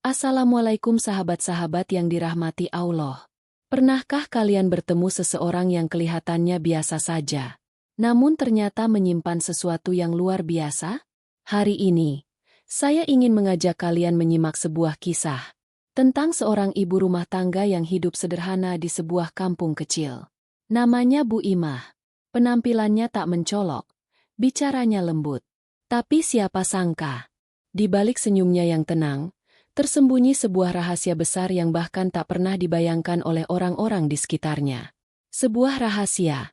Assalamualaikum sahabat-sahabat yang dirahmati Allah. Pernahkah kalian bertemu seseorang yang kelihatannya biasa saja, namun ternyata menyimpan sesuatu yang luar biasa? Hari ini, saya ingin mengajak kalian menyimak sebuah kisah tentang seorang ibu rumah tangga yang hidup sederhana di sebuah kampung kecil. Namanya Bu Imah. Penampilannya tak mencolok, bicaranya lembut. Tapi siapa sangka, di balik senyumnya yang tenang, tersembunyi sebuah rahasia besar yang bahkan tak pernah dibayangkan oleh orang-orang di sekitarnya. Sebuah rahasia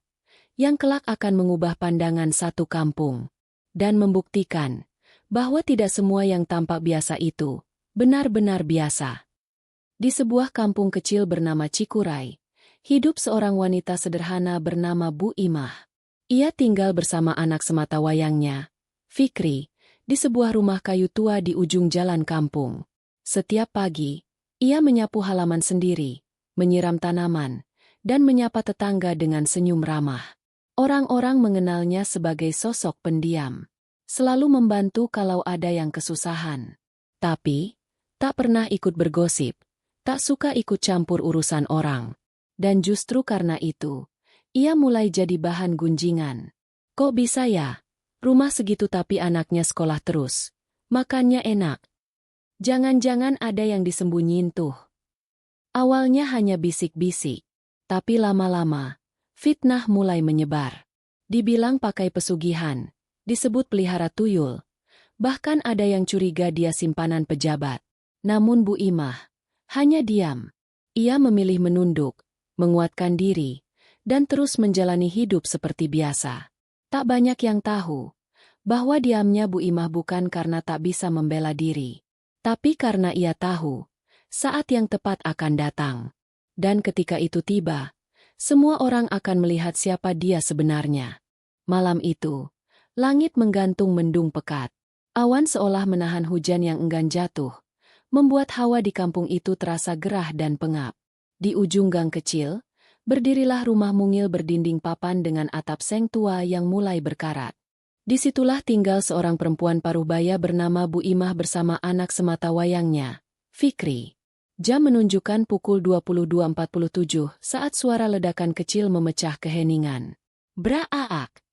yang kelak akan mengubah pandangan satu kampung dan membuktikan bahwa tidak semua yang tampak biasa itu benar-benar biasa. Di sebuah kampung kecil bernama Cikuray, hidup seorang wanita sederhana bernama Bu Imah. Ia tinggal bersama anak sematawayangnya, Fikri, di sebuah rumah kayu tua di ujung jalan kampung. Setiap pagi, ia menyapu halaman sendiri, menyiram tanaman, dan menyapa tetangga dengan senyum ramah. Orang-orang mengenalnya sebagai sosok pendiam, selalu membantu kalau ada yang kesusahan. Tapi, tak pernah ikut bergosip, tak suka ikut campur urusan orang. Dan justru karena itu, ia mulai jadi bahan gunjingan. Kok bisa ya? Rumah segitu tapi anaknya sekolah terus. Makannya enak. Jangan-jangan ada yang disembunyiin tuh. Awalnya hanya bisik-bisik, tapi lama-lama, fitnah mulai menyebar. Dibilang pakai pesugihan, disebut pelihara tuyul, bahkan ada yang curiga dia simpanan pejabat. Namun Bu Imah hanya diam. Ia memilih menunduk, menguatkan diri, dan terus menjalani hidup seperti biasa. Tak banyak yang tahu bahwa diamnya Bu Imah bukan karena tak bisa membela diri, tapi karena ia tahu, saat yang tepat akan datang. Dan ketika itu tiba, semua orang akan melihat siapa dia sebenarnya. Malam itu, langit menggantung mendung pekat. Awan seolah menahan hujan yang enggan jatuh, membuat hawa di kampung itu terasa gerah dan pengap. Di ujung gang kecil, berdirilah rumah mungil berdinding papan dengan atap seng tua yang mulai berkarat. Disitulah tinggal seorang perempuan paruh-baya bernama Bu Imah bersama anak sematawayangnya, Fikri. Jam menunjukkan pukul 22.47 saat suara ledakan kecil memecah keheningan. Braak!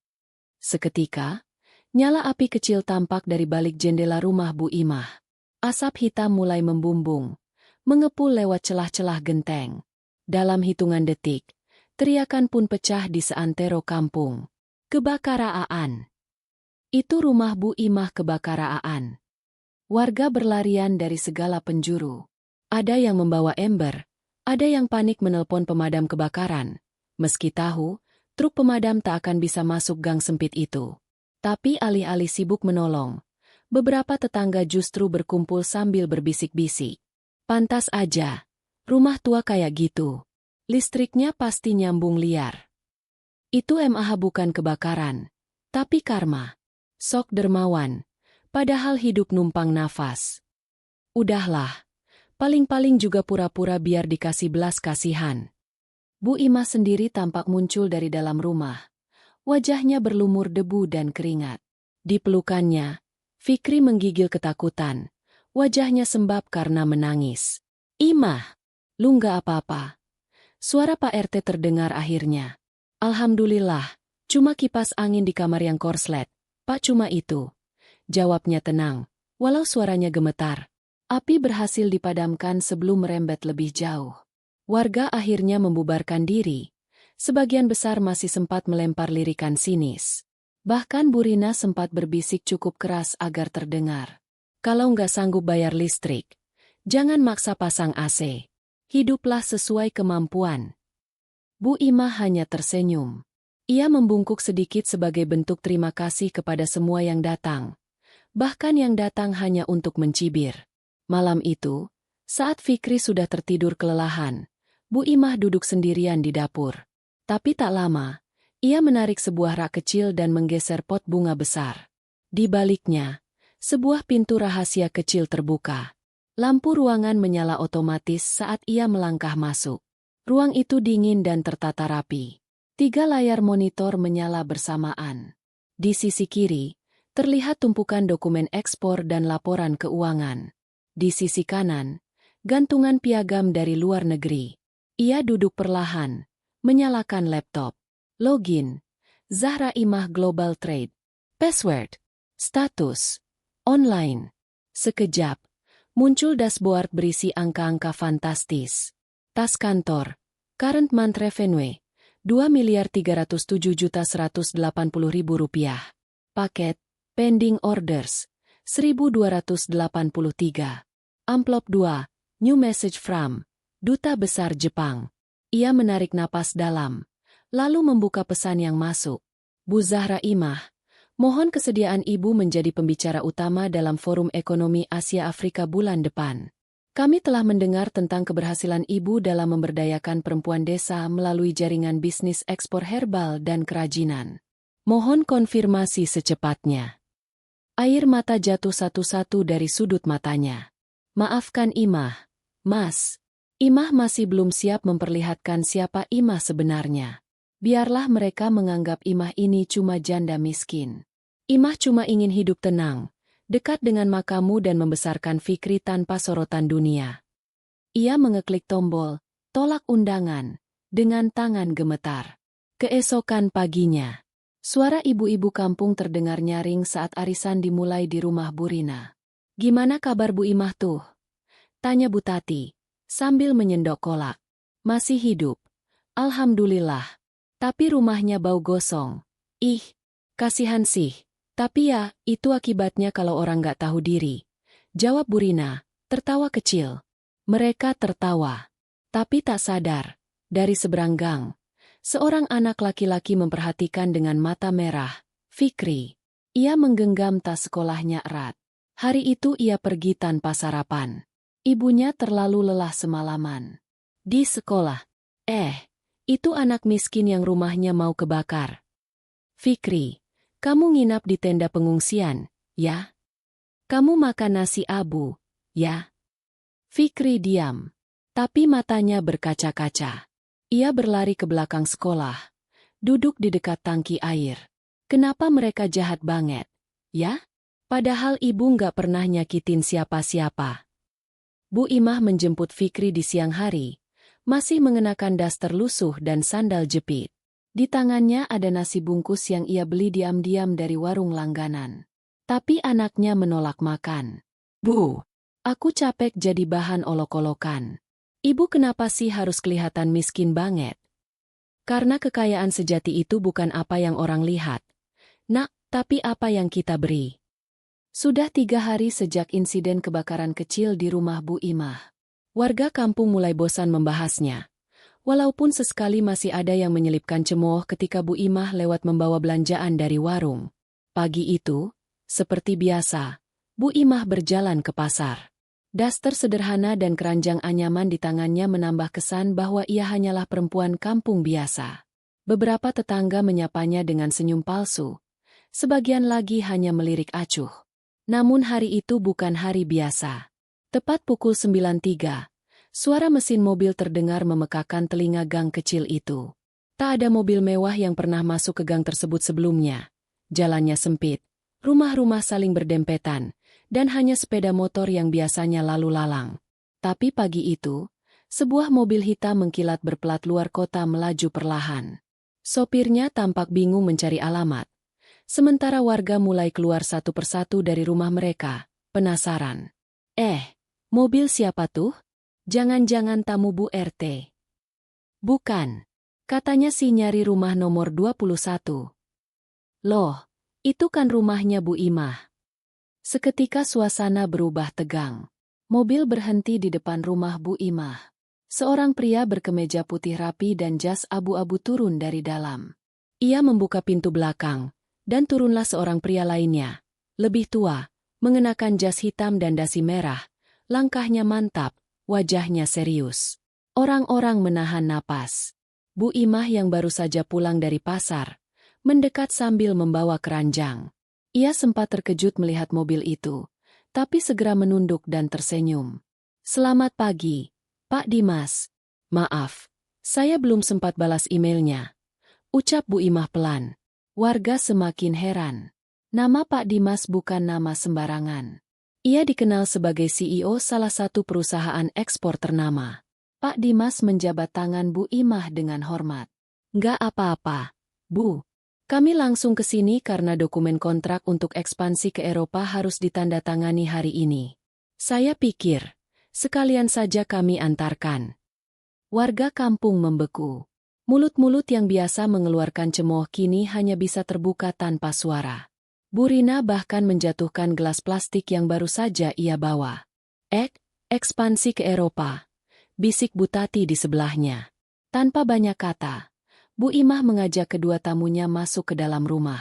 Seketika, nyala api kecil tampak dari balik jendela rumah Bu Imah. Asap hitam mulai membumbung, mengepul lewat celah-celah genteng. Dalam hitungan detik, teriakan pun pecah di seantero kampung. Kebakaran! Itu rumah Bu Imah kebakaran. Warga berlarian dari segala penjuru. Ada yang membawa ember, ada yang panik menelpon pemadam kebakaran. Meski tahu, truk pemadam tak akan bisa masuk gang sempit itu. Tapi alih-alih sibuk menolong, beberapa tetangga justru berkumpul sambil berbisik-bisik. Pantas aja, rumah tua kayak gitu. Listriknya pasti nyambung liar. Itu MAH bukan kebakaran, tapi karma. Sok dermawan, padahal hidup numpang nafas. Udahlah, paling-paling juga pura-pura biar dikasih belas kasihan. Bu Imah sendiri tampak muncul dari dalam rumah. Wajahnya berlumur debu dan keringat. Di pelukannya, Fikri menggigil ketakutan. Wajahnya sembab karena menangis. Imah, lu nggak apa-apa. Suara Pak RT terdengar akhirnya. Alhamdulillah, cuma kipas angin di kamar yang korslet. Pak, cuma itu. Jawabnya tenang, walau suaranya gemetar. Api berhasil dipadamkan sebelum merembet lebih jauh. Warga akhirnya membubarkan diri. Sebagian besar masih sempat melempar lirikan sinis. Bahkan Bu Rina sempat berbisik cukup keras agar terdengar. Kalau nggak sanggup bayar listrik, jangan maksa pasang AC. Hiduplah sesuai kemampuan. Bu Imah hanya tersenyum. Ia membungkuk sedikit sebagai bentuk terima kasih kepada semua yang datang. Bahkan yang datang hanya untuk mencibir. Malam itu, saat Fikri sudah tertidur kelelahan, Bu Imah duduk sendirian di dapur. Tapi tak lama, ia menarik sebuah rak kecil dan menggeser pot bunga besar. Di baliknya, sebuah pintu rahasia kecil terbuka. Lampu ruangan menyala otomatis saat ia melangkah masuk. Ruang itu dingin dan tertata rapi. 3 layar monitor menyala bersamaan. Di sisi kiri, terlihat tumpukan dokumen ekspor dan laporan keuangan. Di sisi kanan, gantungan piagam dari luar negeri. Ia duduk perlahan, menyalakan laptop. Login. Zahra Imah Global Trade. Password. Status. Online. Sekejap, muncul dashboard berisi angka-angka fantastis. Tas kantor. Current month revenue. Rp2.307.180.000. Paket. Pending orders. 1.283. Amplop 2. New message from Duta Besar Jepang. Ia menarik napas dalam, lalu membuka pesan yang masuk. Bu Zahra Imah, mohon kesediaan Ibu menjadi pembicara utama dalam Forum Ekonomi Asia Afrika bulan depan. Kami telah mendengar tentang keberhasilan Ibu dalam memberdayakan perempuan desa melalui jaringan bisnis ekspor herbal dan kerajinan. Mohon konfirmasi secepatnya. Air mata jatuh satu-satu dari sudut matanya. Maafkan Imah, Mas. Imah masih belum siap memperlihatkan siapa Imah sebenarnya. Biarlah mereka menganggap Imah ini cuma janda miskin. Imah cuma ingin hidup tenang, dekat dengan makamu dan membesarkan Fikri tanpa sorotan dunia. Ia mengeklik tombol, tolak undangan, dengan tangan gemetar. Keesokan paginya, suara ibu-ibu kampung terdengar nyaring saat arisan dimulai di rumah Bu Rina. Gimana kabar Bu Imah tuh? Tanya Bu Tati, sambil menyendok kolak. Masih hidup. Alhamdulillah. Tapi rumahnya bau gosong. Ih, kasihan sih. Tapi ya, itu akibatnya kalau orang gak tahu diri. Jawab Bu Rina, tertawa kecil. Mereka tertawa. Tapi tak sadar, dari seberang gang, seorang anak laki-laki memperhatikan dengan mata merah, Fikri. Ia menggenggam tas sekolahnya erat. Hari itu ia pergi tanpa sarapan. Ibunya terlalu lelah semalaman. Di sekolah. Itu anak miskin yang rumahnya mau kebakar. Fikri, kamu nginap di tenda pengungsian, ya? Kamu makan nasi abu, ya? Fikri diam. Tapi matanya berkaca-kaca. Ia berlari ke belakang sekolah. Duduk di dekat tangki air. Kenapa mereka jahat banget, ya? Padahal ibu nggak pernah nyakitin siapa-siapa. Bu Imah menjemput Fikri di siang hari, masih mengenakan daster lusuh dan sandal jepit. Di tangannya ada nasi bungkus yang ia beli diam-diam dari warung langganan. Tapi anaknya menolak makan. Bu, aku capek jadi bahan olok-olokan. Ibu kenapa sih harus kelihatan miskin banget? Karena kekayaan sejati itu bukan apa yang orang lihat. Nak, tapi apa yang kita beri. Sudah 3 hari sejak insiden kebakaran kecil di rumah Bu Imah. Warga kampung mulai bosan membahasnya. Walaupun sesekali masih ada yang menyelipkan cemooh ketika Bu Imah lewat membawa belanjaan dari warung. Pagi itu, seperti biasa, Bu Imah berjalan ke pasar. Daster sederhana dan keranjang anyaman di tangannya menambah kesan bahwa ia hanyalah perempuan kampung biasa. Beberapa tetangga menyapanya dengan senyum palsu. Sebagian lagi hanya melirik acuh. Namun hari itu bukan hari biasa. Tepat pukul 9.03, suara mesin mobil terdengar memekakan telinga gang kecil itu. Tak ada mobil mewah yang pernah masuk ke gang tersebut sebelumnya. Jalannya sempit, rumah-rumah saling berdempetan, dan hanya sepeda motor yang biasanya lalu lalang. Tapi pagi itu, sebuah mobil hitam mengkilat berplat luar kota melaju perlahan. Sopirnya tampak bingung mencari alamat. Sementara warga mulai keluar satu persatu dari rumah mereka, penasaran. Mobil siapa tuh? Jangan-jangan tamu Bu RT. Bukan. Katanya sih nyari rumah nomor 21. Loh, itu kan rumahnya Bu Imah. Seketika suasana berubah tegang. Mobil berhenti di depan rumah Bu Imah. Seorang pria berkemeja putih rapi dan jas abu-abu turun dari dalam. Ia membuka pintu belakang. Dan turunlah seorang pria lainnya, lebih tua, mengenakan jas hitam dan dasi merah, langkahnya mantap, wajahnya serius. Orang-orang menahan napas. Bu Imah yang baru saja pulang dari pasar, mendekat sambil membawa keranjang. Ia sempat terkejut melihat mobil itu, tapi segera menunduk dan tersenyum. Selamat pagi, Pak Dimas. Maaf, saya belum sempat balas emailnya. Ucap Bu Imah pelan. Warga semakin heran. Nama Pak Dimas bukan nama sembarangan. Ia dikenal sebagai CEO salah satu perusahaan ekspor ternama. Pak Dimas menjabat tangan Bu Imah dengan hormat. Nggak apa-apa, Bu. Kami langsung ke sini karena dokumen kontrak untuk ekspansi ke Eropa harus ditandatangani hari ini. Saya pikir, sekalian saja kami antarkan. Warga kampung membeku. Mulut-mulut yang biasa mengeluarkan cemooh kini hanya bisa terbuka tanpa suara. Bu Rina bahkan menjatuhkan gelas plastik yang baru saja ia bawa. Ekspansi ke Eropa, bisik Bu Tati di sebelahnya. Tanpa banyak kata, Bu Imah mengajak kedua tamunya masuk ke dalam rumah.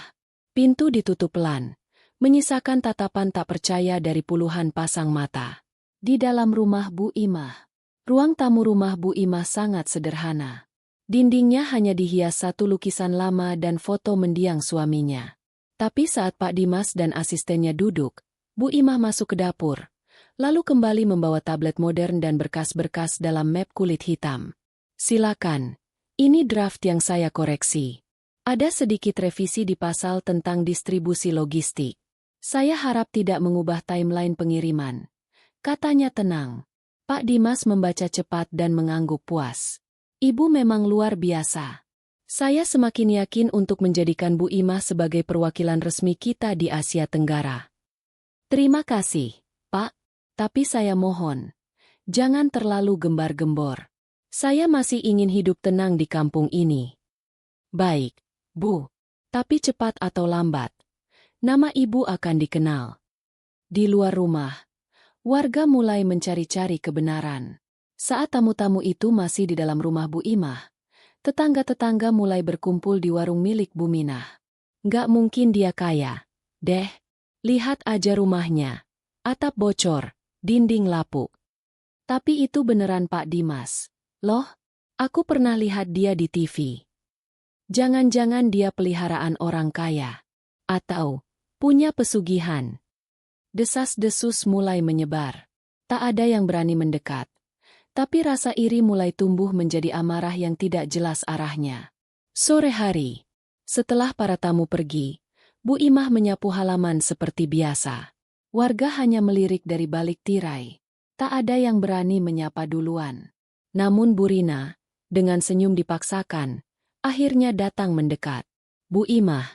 Pintu ditutup pelan, menyisakan tatapan tak percaya dari puluhan pasang mata. Di dalam rumah Bu Imah, ruang tamu rumah Bu Imah sangat sederhana. Dindingnya hanya dihias satu lukisan lama dan foto mendiang suaminya. Tapi saat Pak Dimas dan asistennya duduk, Bu Imah masuk ke dapur, lalu kembali membawa tablet modern dan berkas-berkas dalam map kulit hitam. Silakan, ini draft yang saya koreksi. Ada sedikit revisi di pasal tentang distribusi logistik. Saya harap tidak mengubah timeline pengiriman. Katanya tenang. Pak Dimas membaca cepat dan mengangguk puas. Ibu memang luar biasa. Saya semakin yakin untuk menjadikan Bu Imah sebagai perwakilan resmi kita di Asia Tenggara. Terima kasih, Pak. Tapi saya mohon, jangan terlalu gembar-gembor. Saya masih ingin hidup tenang di kampung ini. Baik, Bu. Tapi cepat atau lambat, nama Ibu akan dikenal. Di luar rumah, warga mulai mencari-cari kebenaran. Saat tamu-tamu itu masih di dalam rumah Bu Imah, tetangga-tetangga mulai berkumpul di warung milik Bu Minah. Nggak mungkin dia kaya, deh. Lihat aja rumahnya. Atap bocor, dinding lapuk. Tapi itu beneran Pak Dimas. Loh, aku pernah lihat dia di TV. Jangan-jangan dia peliharaan orang kaya. Atau, punya pesugihan. Desas-desus mulai menyebar. Tak ada yang berani mendekat. Tapi rasa iri mulai tumbuh menjadi amarah yang tidak jelas arahnya. Sore hari, setelah para tamu pergi, Bu Imah menyapu halaman seperti biasa. Warga hanya melirik dari balik tirai. Tak ada yang berani menyapa duluan. Namun Bu Rina, dengan senyum dipaksakan, akhirnya datang mendekat. Bu Imah,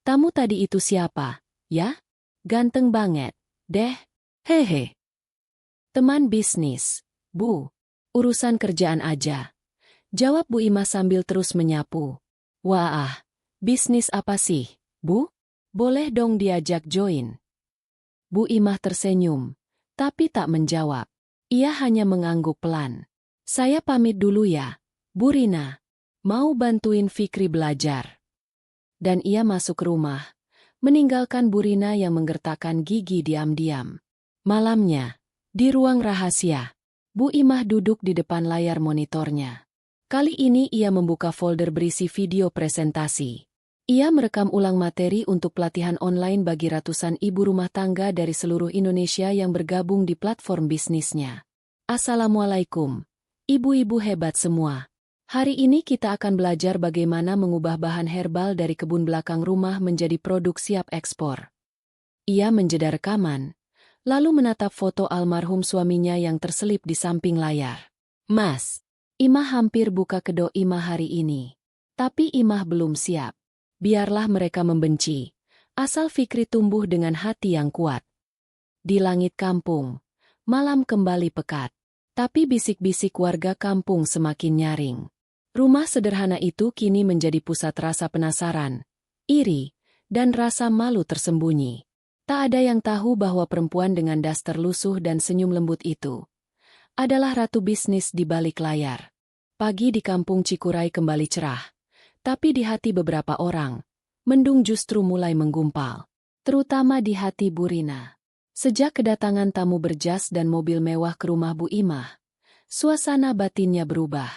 tamu tadi itu siapa, ya? Ganteng banget, deh. Hehe. Teman bisnis, Bu. Urusan kerjaan aja. Jawab Bu Imah sambil terus menyapu. Wah, bisnis apa sih, Bu? Boleh dong diajak join. Bu Imah tersenyum, tapi tak menjawab. Ia hanya mengangguk pelan. Saya pamit dulu ya, Bu Rina. Mau bantuin Fikri belajar. Dan ia masuk rumah, meninggalkan Bu Rina yang menggertakkan gigi diam-diam. Malamnya, di ruang rahasia, Bu Imah duduk di depan layar monitornya. Kali ini ia membuka folder berisi video presentasi. Ia merekam ulang materi untuk pelatihan online bagi ratusan ibu rumah tangga dari seluruh Indonesia yang bergabung di platform bisnisnya. Assalamualaikum, ibu-ibu hebat semua. Hari ini kita akan belajar bagaimana mengubah bahan herbal dari kebun belakang rumah menjadi produk siap ekspor. Ia menjeda rekaman, lalu menatap foto almarhum suaminya yang terselip di samping layar. Mas, Imah hampir buka kedok Imah hari ini. Tapi Imah belum siap. Biarlah mereka membenci, asal Fikri tumbuh dengan hati yang kuat. Di langit kampung, malam kembali pekat. Tapi bisik-bisik warga kampung semakin nyaring. Rumah sederhana itu kini menjadi pusat rasa penasaran, iri, dan rasa malu tersembunyi. Tak ada yang tahu bahwa perempuan dengan daster lusuh dan senyum lembut itu adalah ratu bisnis di balik layar. Pagi di kampung Cikuray kembali cerah, tapi di hati beberapa orang, mendung justru mulai menggumpal. Terutama di hati Bu Rina. Sejak kedatangan tamu berjas dan mobil mewah ke rumah Bu Imah, suasana batinnya berubah.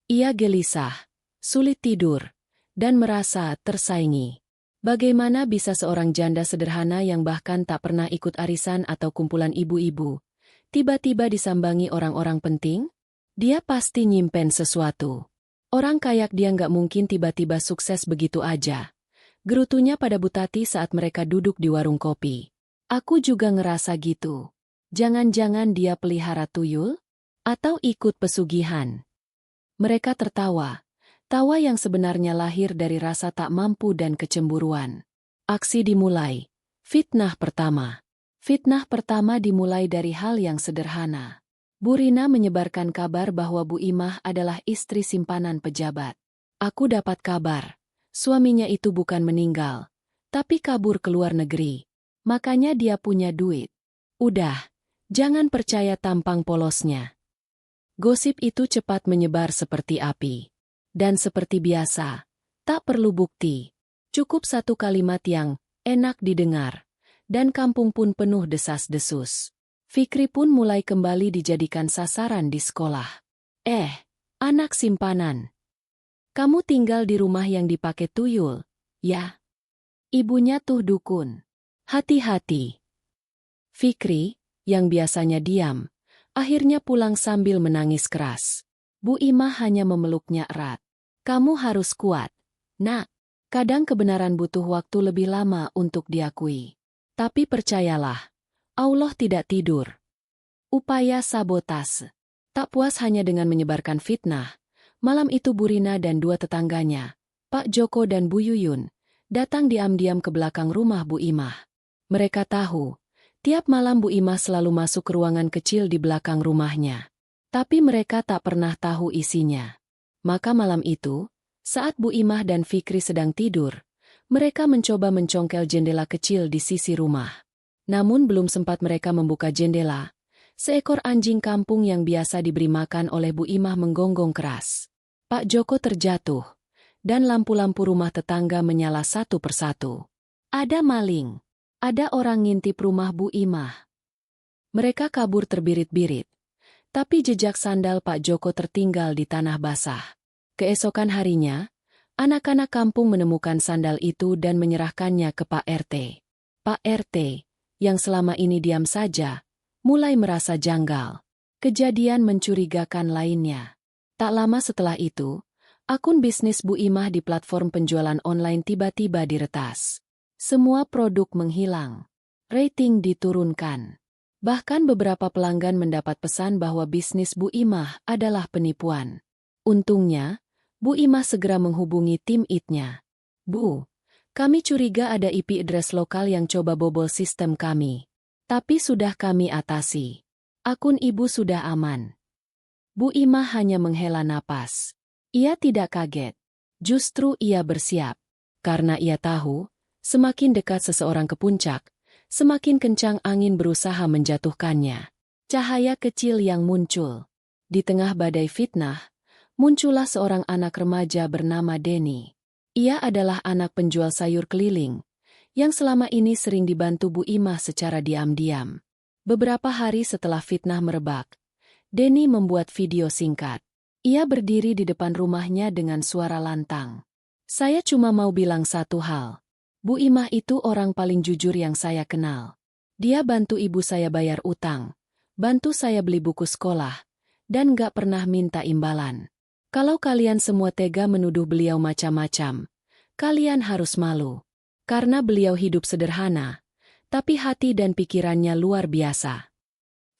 Ia gelisah, sulit tidur, dan merasa tersaingi. Bagaimana bisa seorang janda sederhana yang bahkan tak pernah ikut arisan atau kumpulan ibu-ibu, tiba-tiba disambangi orang-orang penting? Dia pasti nyimpen sesuatu. Orang kayak dia nggak mungkin tiba-tiba sukses begitu aja. Gerutunya pada Bu Tati saat mereka duduk di warung kopi. Aku juga ngerasa gitu. Jangan-jangan dia pelihara tuyul? Atau ikut pesugihan? Mereka tertawa. Tawa yang sebenarnya lahir dari rasa tak mampu dan kecemburuan. Aksi dimulai. Fitnah pertama. Fitnah pertama dimulai dari hal yang sederhana. Bu Rina menyebarkan kabar bahwa Bu Imah adalah istri simpanan pejabat. Aku dapat kabar. Suaminya itu bukan meninggal, tapi kabur ke luar negeri. Makanya dia punya duit. Udah, jangan percaya tampang polosnya. Gosip itu cepat menyebar seperti api. Dan seperti biasa, tak perlu bukti. Cukup satu kalimat yang enak didengar. Dan kampung pun penuh desas-desus. Fikri pun mulai kembali dijadikan sasaran di sekolah. Anak simpanan. Kamu tinggal di rumah yang dipakai tuyul, ya? Ibunya tuh dukun. Hati-hati. Fikri, yang biasanya diam, akhirnya pulang sambil menangis keras. Bu Imah hanya memeluknya erat. Kamu harus kuat, Nak. Kadang kebenaran butuh waktu lebih lama untuk diakui. Tapi percayalah, Allah tidak tidur. Upaya sabotase. Tak puas hanya dengan menyebarkan fitnah, malam itu Bu Rina dan dua tetangganya, Pak Joko dan Bu Yuyun, datang diam-diam ke belakang rumah Bu Imah. Mereka tahu, tiap malam Bu Imah selalu masuk ke ruangan kecil di belakang rumahnya. Tapi mereka tak pernah tahu isinya. Maka malam itu, saat Bu Imah dan Fikri sedang tidur, mereka mencoba mencongkel jendela kecil di sisi rumah. Namun belum sempat mereka membuka jendela, seekor anjing kampung yang biasa diberi makan oleh Bu Imah menggonggong keras. Pak Joko terjatuh, dan lampu-lampu rumah tetangga menyala satu persatu. Ada maling. Ada orang ngintip rumah Bu Imah. Mereka kabur terbirit-birit. Tapi jejak sandal Pak Joko tertinggal di tanah basah. Keesokan harinya, anak-anak kampung menemukan sandal itu dan menyerahkannya ke Pak RT. Pak RT, yang selama ini diam saja, mulai merasa janggal. Kejadian mencurigakan lainnya. Tak lama setelah itu, akun bisnis Bu Imah di platform penjualan online tiba-tiba diretas. Semua produk menghilang. Rating diturunkan. Bahkan beberapa pelanggan mendapat pesan bahwa bisnis Bu Imah adalah penipuan. Untungnya, Bu Imah segera menghubungi tim IT-nya. Bu, kami curiga ada IP address lokal yang coba bobol sistem kami. Tapi sudah kami atasi. Akun ibu sudah aman. Bu Imah hanya menghela napas. Ia tidak kaget. Justru ia bersiap. Karena ia tahu, semakin dekat seseorang ke puncak, semakin kencang angin berusaha menjatuhkannya. Cahaya kecil yang muncul. Di tengah badai fitnah, muncullah seorang anak remaja bernama Denny. Ia adalah anak penjual sayur keliling, yang selama ini sering dibantu Bu Imah secara diam-diam. Beberapa hari setelah fitnah merebak, Denny membuat video singkat. Ia berdiri di depan rumahnya dengan suara lantang. Saya cuma mau bilang satu hal. Bu Imah itu orang paling jujur yang saya kenal. Dia bantu ibu saya bayar utang, bantu saya beli buku sekolah, dan gak pernah minta imbalan. Kalau kalian semua tega menuduh beliau macam-macam, kalian harus malu. Karena beliau hidup sederhana, tapi hati dan pikirannya luar biasa.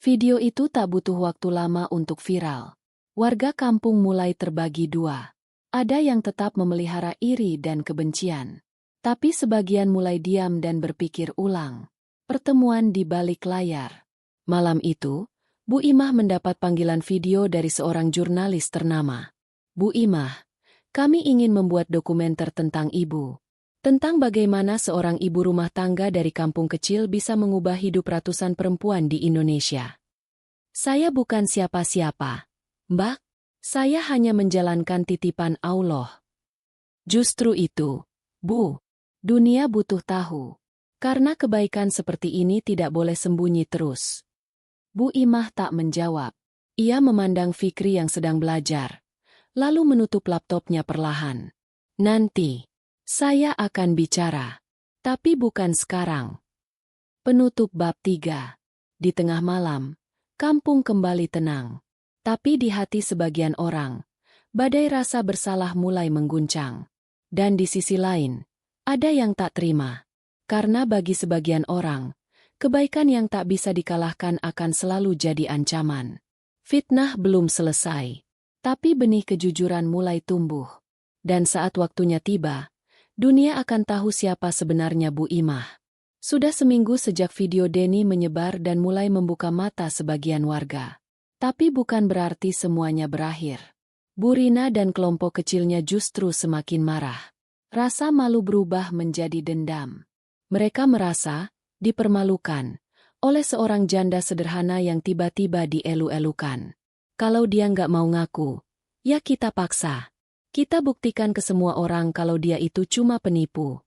Video itu tak butuh waktu lama untuk viral. Warga kampung mulai terbagi dua. Ada yang tetap memelihara iri dan kebencian. Tapi sebagian mulai diam dan berpikir ulang. Pertemuan di balik layar. Malam itu, Bu Imah mendapat panggilan video dari seorang jurnalis ternama. Bu Imah, kami ingin membuat dokumenter tentang ibu. Tentang bagaimana seorang ibu rumah tangga dari kampung kecil bisa mengubah hidup ratusan perempuan di Indonesia. Saya bukan siapa-siapa, Mbak. Saya hanya menjalankan titipan Allah. Justru itu, Bu. Dunia butuh tahu. Karena kebaikan seperti ini tidak boleh sembunyi terus. Bu Imah tak menjawab. Ia memandang Fikri yang sedang belajar. Lalu menutup laptopnya perlahan. Nanti, saya akan bicara. Tapi bukan sekarang. Penutup bab 3. Di tengah malam, kampung kembali tenang. Tapi di hati sebagian orang, badai rasa bersalah mulai mengguncang. Dan di sisi lain, ada yang tak terima. Karena bagi sebagian orang, Kebaikan yang tak bisa dikalahkan akan selalu jadi ancaman. Fitnah belum selesai, tapi benih kejujuran mulai tumbuh. Dan saat waktunya tiba, dunia akan tahu siapa sebenarnya Bu Imah. Sudah seminggu sejak video Denny menyebar dan mulai membuka mata sebagian warga. Tapi bukan berarti semuanya berakhir. Bu Rina dan kelompok kecilnya justru semakin marah. Rasa malu berubah menjadi dendam. Mereka merasa dipermalukan oleh seorang janda sederhana yang tiba-tiba dielu-elukan. Kalau dia nggak mau ngaku, ya kita paksa. Kita buktikan ke semua orang kalau dia itu cuma penipu.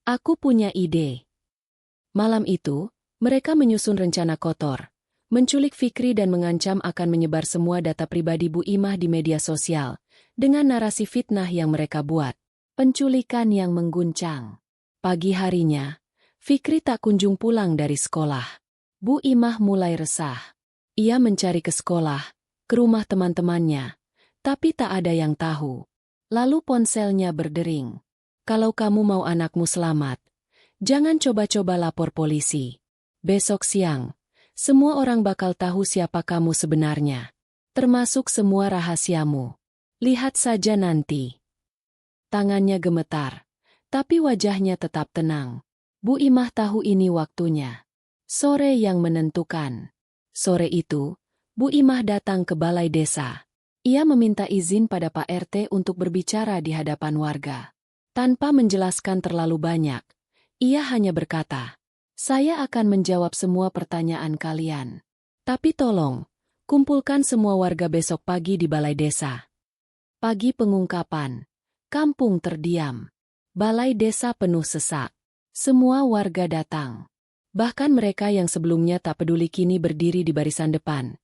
Aku punya ide. Malam itu, mereka menyusun rencana kotor, menculik Fikri dan mengancam akan menyebar semua data pribadi Bu Imah di media sosial, dengan narasi fitnah yang mereka buat. Penculikan yang mengguncang. Pagi harinya, Fikri tak kunjung pulang dari sekolah. Bu Imah mulai resah. Ia mencari ke sekolah, ke rumah teman-temannya, tapi tak ada yang tahu. Lalu ponselnya berdering. Kalau kamu mau anakmu selamat, jangan coba-coba lapor polisi. Besok siang, semua orang bakal tahu siapa kamu sebenarnya. Termasuk semua rahasiamu. Lihat saja nanti. Tangannya gemetar, tapi wajahnya tetap tenang. Bu Imah tahu ini waktunya. Sore yang menentukan. Sore itu, Bu Imah datang ke balai desa. Ia meminta izin pada Pak RT untuk berbicara di hadapan warga. Tanpa menjelaskan terlalu banyak, ia hanya berkata, "Saya akan menjawab semua pertanyaan kalian. Tapi tolong, kumpulkan semua warga besok pagi di balai desa." Pagi pengungkapan. Kampung terdiam. Balai desa penuh sesak. Semua warga datang. Bahkan mereka yang sebelumnya tak peduli kini berdiri di barisan depan,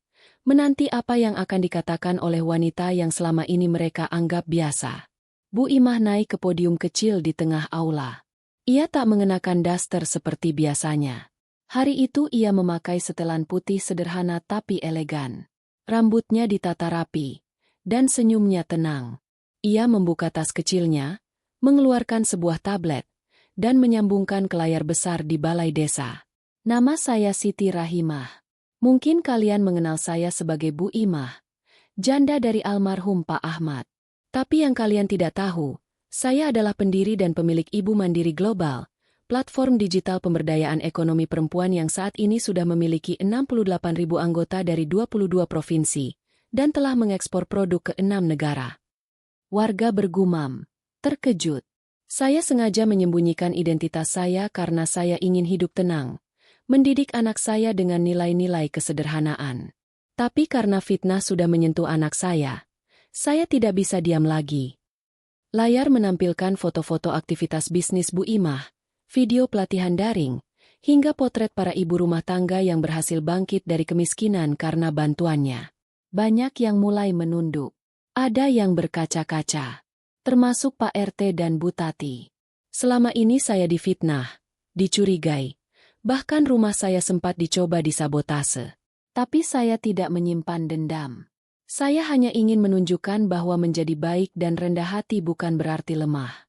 menanti apa yang akan dikatakan oleh wanita yang selama ini mereka anggap biasa. Bu Imah naik ke podium kecil di tengah aula. Ia tak mengenakan daster seperti biasanya. Hari itu ia memakai setelan putih sederhana tapi elegan. Rambutnya ditata rapi, dan senyumnya tenang. Ia membuka tas kecilnya, mengeluarkan sebuah tablet, dan menyambungkan ke layar besar di balai desa. Nama saya Siti Rahimah. Mungkin kalian mengenal saya sebagai Bu Imah, janda dari almarhum Pak Ahmad. Tapi yang kalian tidak tahu, saya adalah pendiri dan pemilik Ibu Mandiri Global, platform digital pemberdayaan ekonomi perempuan yang saat ini sudah memiliki 68.000 anggota dari 22 provinsi, dan telah mengekspor produk ke 6 negara. Warga bergumam, terkejut. Saya sengaja menyembunyikan identitas saya karena saya ingin hidup tenang, mendidik anak saya dengan nilai-nilai kesederhanaan. Tapi karena fitnah sudah menyentuh anak saya tidak bisa diam lagi. Layar menampilkan foto-foto aktivitas bisnis Bu Imah, video pelatihan daring, hingga potret para ibu rumah tangga yang berhasil bangkit dari kemiskinan karena bantuannya. Banyak yang mulai menunduk. Ada yang berkaca-kaca. Termasuk Pak RT dan Bu Tati. Selama ini saya difitnah, dicurigai, bahkan rumah saya sempat dicoba disabotase. Tapi saya tidak menyimpan dendam. Saya hanya ingin menunjukkan bahwa menjadi baik dan rendah hati bukan berarti lemah.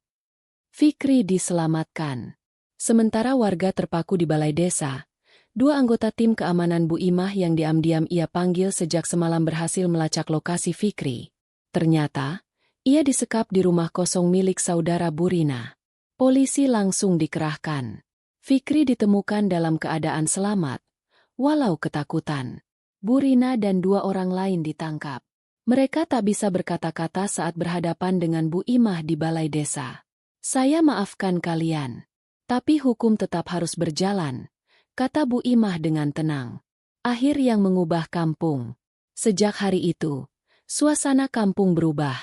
Fikri diselamatkan. Sementara warga terpaku di balai desa, 2 anggota tim keamanan Bu Imah yang diam-diam ia panggil sejak semalam berhasil melacak lokasi Fikri. Ternyata, ia disekap di rumah kosong milik saudara Bu Rina. Polisi langsung dikerahkan. Fikri ditemukan dalam keadaan selamat, walau ketakutan. Bu Rina dan 2 orang lain ditangkap. Mereka tak bisa berkata-kata saat berhadapan dengan Bu Imah di balai desa. "Saya maafkan kalian, tapi hukum tetap harus berjalan," kata Bu Imah dengan tenang. Akhir yang mengubah kampung. Sejak hari itu, suasana kampung berubah.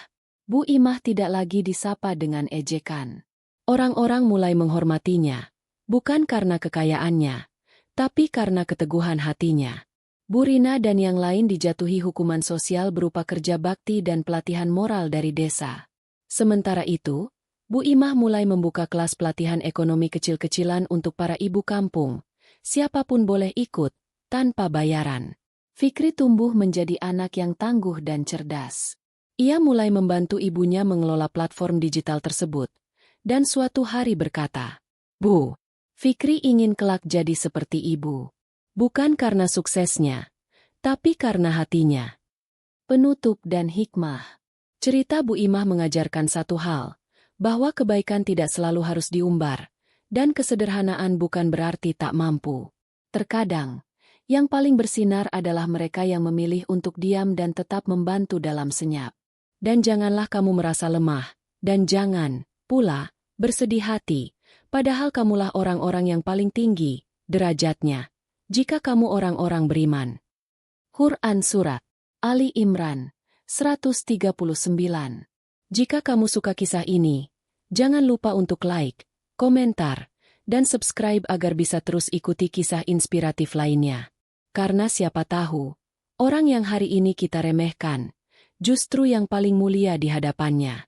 Bu Imah tidak lagi disapa dengan ejekan. Orang-orang mulai menghormatinya, bukan karena kekayaannya, tapi karena keteguhan hatinya. Bu Rina dan yang lain dijatuhi hukuman sosial berupa kerja bakti dan pelatihan moral dari desa. Sementara itu, Bu Imah mulai membuka kelas pelatihan ekonomi kecil-kecilan untuk para ibu kampung. Siapapun boleh ikut, tanpa bayaran. Fikri tumbuh menjadi anak yang tangguh dan cerdas. Ia mulai membantu ibunya mengelola platform digital tersebut, dan suatu hari berkata, "Bu, Fikri ingin kelak jadi seperti ibu. Bukan karena suksesnya, tapi karena hatinya. Penutup dan hikmah. Cerita Bu Imah mengajarkan satu hal, bahwa kebaikan tidak selalu harus diumbar, dan kesederhanaan bukan berarti tak mampu. Terkadang, yang paling bersinar adalah mereka yang memilih untuk diam dan tetap membantu dalam senyap. Dan janganlah kamu merasa lemah, dan jangan, pula, bersedih hati, padahal kamulah orang-orang yang paling tinggi derajatnya, jika kamu orang-orang beriman. Quran Surat Ali Imran 139. Jika kamu suka kisah ini, jangan lupa untuk like, komentar, dan subscribe agar bisa terus ikuti kisah inspiratif lainnya. Karena siapa tahu, orang yang hari ini kita remehkan, justru yang paling mulia di hadapannya.